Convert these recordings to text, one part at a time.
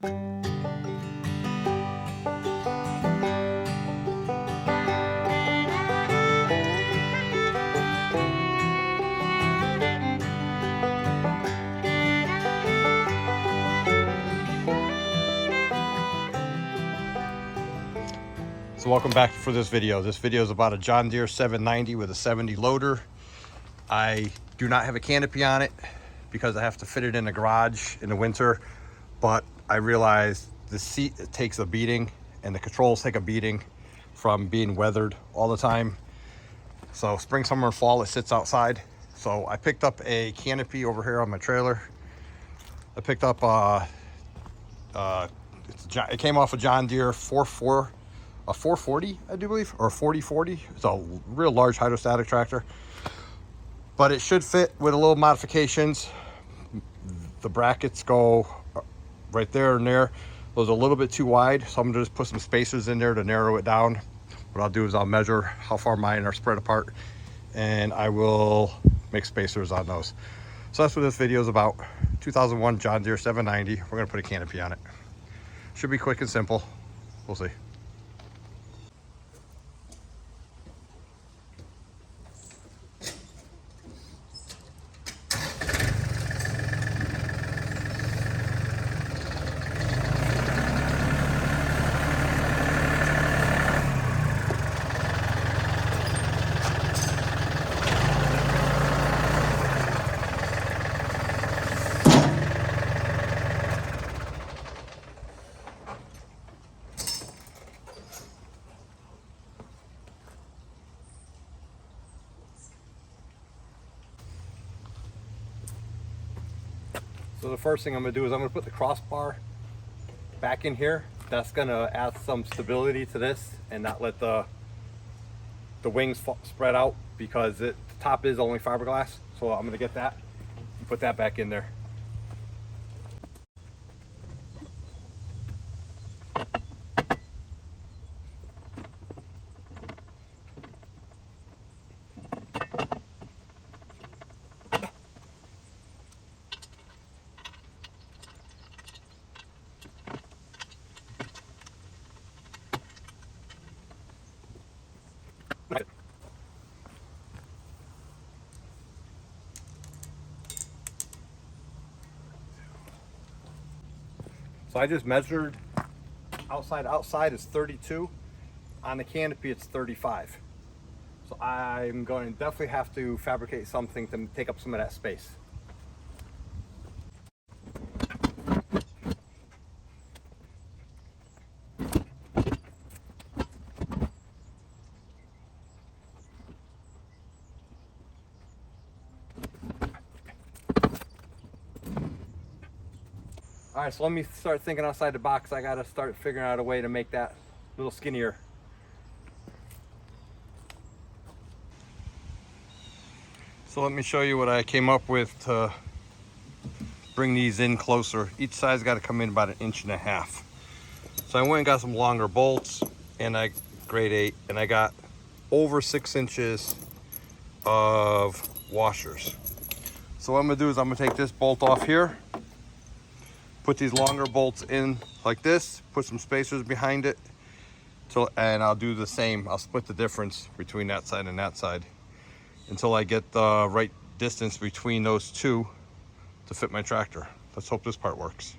So welcome back for this video. This video is about a John Deere 790 with a 70 loader. I do not have a canopy on it because I have to fit it in a garage in the winter, but I realized the seat takes a beating and the controls take a beating from being weathered all the time. So spring, summer, and fall, it sits outside. So I picked up a canopy over here on my trailer. I picked up it came off a John Deere 440, I do believe, or 4040. It's a real large hydrostatic tractor, but it should fit with a little modifications. The brackets go right there and there. Those are a little bit too wide, so I'm gonna just put some spacers in there to narrow it down. What I'll do is I'll measure how far mine are spread apart, and I will make spacers on those. So that's what this video is about. 2001 John Deere 790. We're gonna put a canopy on it. Should be quick and simple. We'll see. So the first thing I'm gonna do is I'm gonna put the crossbar back in here. That's gonna add some stability to this and not let the wings spread out, because the top is only fiberglass. So I'm gonna get that and put that back in there. So I just measured outside is 32. On the canopy it's 35. So I'm going to definitely have to fabricate something to take up some of that space. All right, so let me start thinking outside the box. I gotta start figuring out a way to make that a little skinnier. So let me show you what I came up with to bring these in closer. Each side's gotta come in about 1.5 inches. So I went and got some longer bolts, and I grade 8, and I got over 6 inches of washers. So what I'm gonna do is I'm gonna take this bolt off here, put these longer bolts in like this, put some spacers behind it, and I'll do the same. I'll split the difference between that side and that side until I get the right distance between those two to fit my tractor. Let's hope this part works.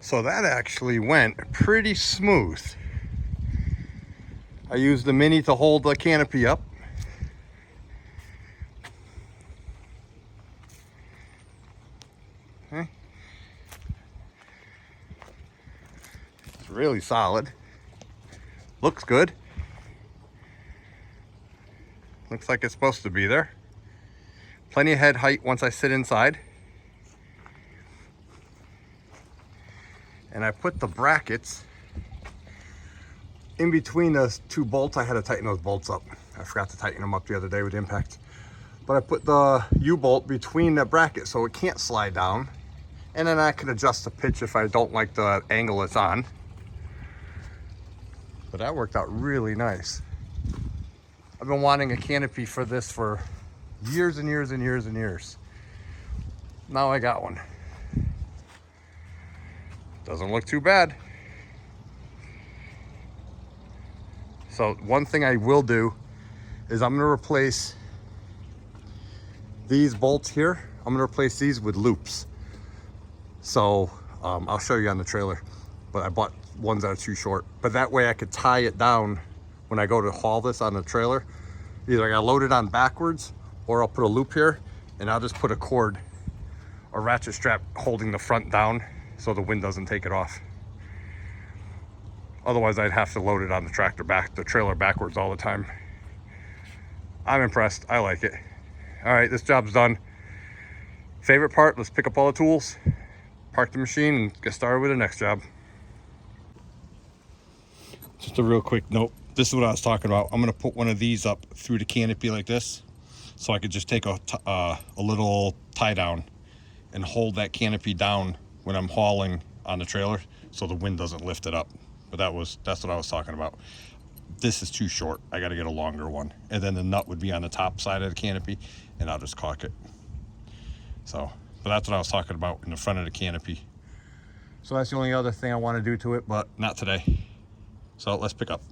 So that actually went pretty smooth. I used the mini to hold the canopy up. Okay. It's really solid. Looks good. Looks like it's supposed to be there. Plenty of head height once I sit inside. And I put the brackets in between those two bolts. I had to tighten those bolts up. I forgot to tighten them up the other day with impact. But I put the U-bolt between the bracket so it can't slide down. And then I can adjust the pitch if I don't like the angle it's on. But that worked out really nice. I've been wanting a canopy for this for years and years and years and years. Now I got one. Doesn't look too bad. So one thing I will do is I'm gonna replace these bolts here. I'm gonna replace these with loops. So I'll show you on the trailer, but I bought ones that are too short. But that way I could tie it down when I go to haul this on the trailer. Either I gotta load it on backwards or I'll put a loop here and I'll just put a cord or ratchet strap holding the front down so the wind doesn't take it off. Otherwise I'd have to load it on the trailer backwards all the time. I'm impressed, I like it. All right, this job's done. Favorite part, let's pick up all the tools, park the machine and get started with the next job. Just a real quick note, this is what I was talking about. I'm gonna put one of these up through the canopy like this so I could just take a little tie down and hold that canopy down when I'm hauling on the trailer so the wind doesn't lift it up. But that's what I was talking about. This is too short. I got to get a longer one. And then the nut would be on the top side of the canopy and I'll just caulk it. So, but that's what I was talking about in the front of the canopy. So that's the only other thing I want to do to it, but not today. So let's pick up.